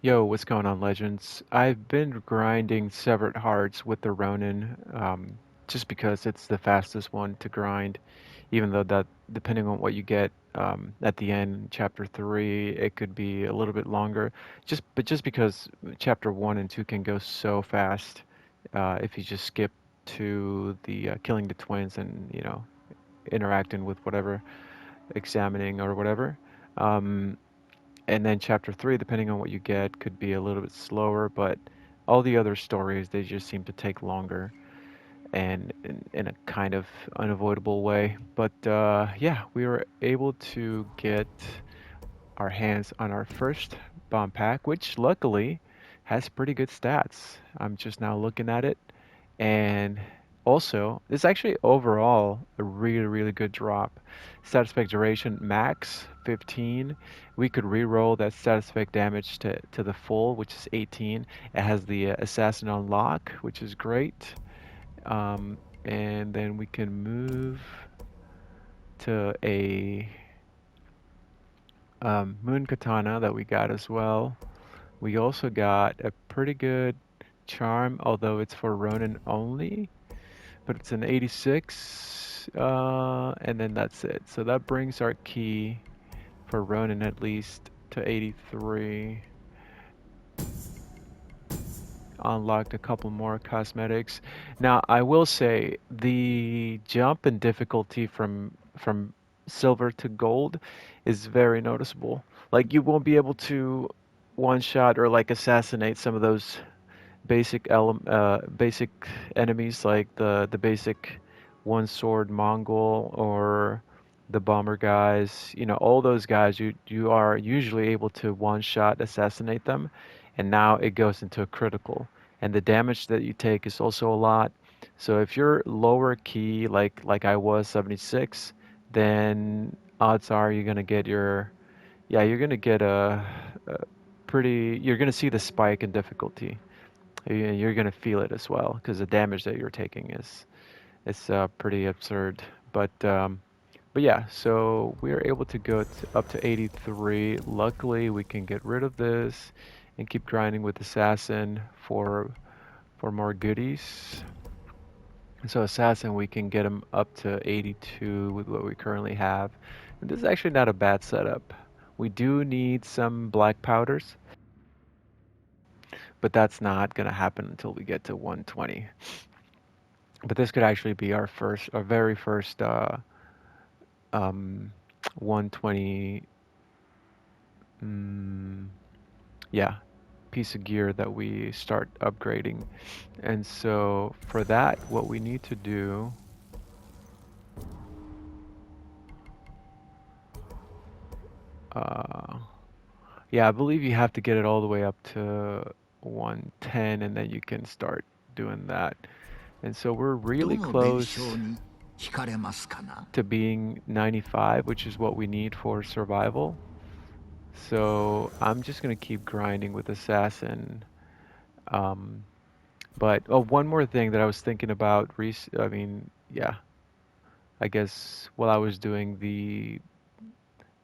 Yo, what's going on, Legends? I've been grinding Severed Hearts with the Ronin, just because it's the fastest one to grind, even though that, depending on what you get at the end, chapter 3, it could be a little bit longer. Just because chapter 1 and 2 can go so fast, if you just skip to the killing the twins and, interacting with whatever, examining or whatever. Um, and then chapter 3, depending on what you get, could be a little bit slower, but all the other stories, they just seem to take longer and in a kind of unavoidable way. But yeah, we were able to get our hands on our first bomb pack, which luckily has pretty good stats. I'm just now looking at it, and also it's actually overall a really, really good drop. Status effect duration max 15. We could re-roll that status effect damage to the full, which is 18. It has the assassin on lock, which is great. And then we can move to a moon katana that we got as well. We also got a pretty good charm, although it's for Ronin only, but it's an 86, and then that's it. So that brings our key for Ronin at least to 83. Unlocked a couple more cosmetics. Now, I will say the jump in difficulty from silver to gold is very noticeable. Like you won't be able to one shot or like assassinate some of those basic enemies like the basic one sword Mongol or the bomber guys. You know, all those guys you are usually able to one shot assassinate them, and now it goes into a critical, and the damage that you take is also a lot. So if you're lower key like I was 76, then odds are you're gonna get your yeah you're gonna get a pretty you're gonna see the spike in difficulty. You're gonna feel it as well because the damage that you're taking is pretty absurd. But yeah, so we are able to go up to 83. Luckily, we can get rid of this and keep grinding with Assassin for more goodies. So Assassin, we can get him up to 82 with what we currently have. And this is actually not a bad setup. We do need some black powders, but that's not gonna happen until we get to 120. But this could actually be our very first um, 120, mm, yeah, piece of gear that we start upgrading. And so for that, what we need to do, uh, yeah, I believe you have to get it all the way up to 110, and then you can start doing that. And so we're really どの弁 close 償に惹かれますかな to being 95, which is what we need for survival. So I'm just gonna keep grinding with Assassin. Um, but oh, one more thing that I was thinking about, I mean, yeah, I guess while I was doing the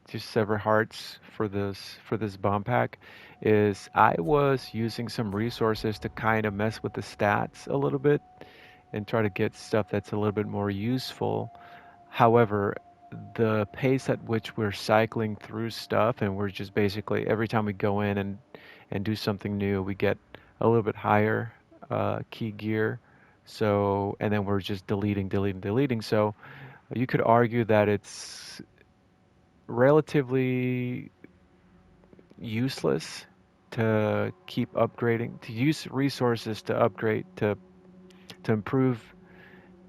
just Sever Hearts for this bomb pack, is I was using some resources to kind of mess with the stats a little bit and try to get stuff that's a little bit more useful. However, the pace at which we're cycling through stuff and we're just basically every time we go in and do something new, we get a little bit higher key gear. So, and then we're just deleting. So, you could argue that it's relatively useless to keep upgrading, to use resources to upgrade to improve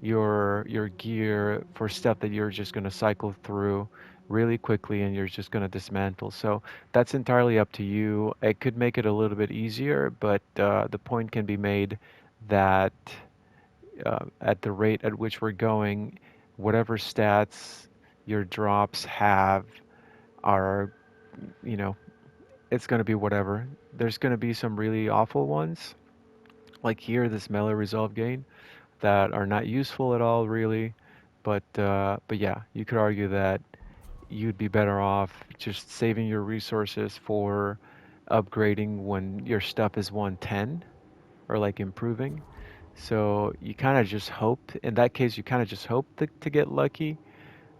your gear for stuff that you're just going to cycle through really quickly and you're just going to dismantle. So that's entirely up to you. It could make it a little bit easier, but the point can be made that at the rate at which we're going, whatever stats your drops have are, you know, it's going to be whatever. There's going to be some really awful ones, like here, this melee resolve gain, that are not useful at all, really. But yeah, you could argue that you'd be better off just saving your resources for upgrading when your stuff is 110 or like improving. So you kind of just hope, in that case, you kind of just hope to get lucky.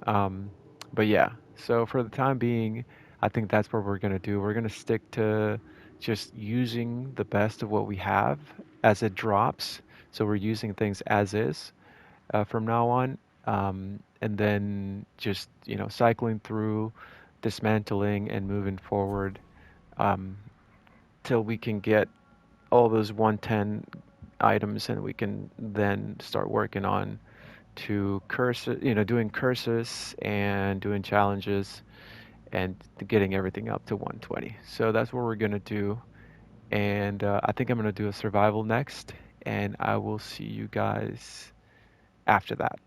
Um, but yeah, so for the time being, I think that's what we're going to do. We're going to stick to just using the best of what we have as it drops. So we're using things as is from now on. And then just, cycling through, dismantling, and moving forward um, till we can get all those 110 items, and we can then start working on to curse, doing curses and doing challenges and getting everything up to 120. So that's what we're gonna do. And I think I'm gonna do a survival next, and I will see you guys after that.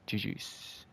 GG's.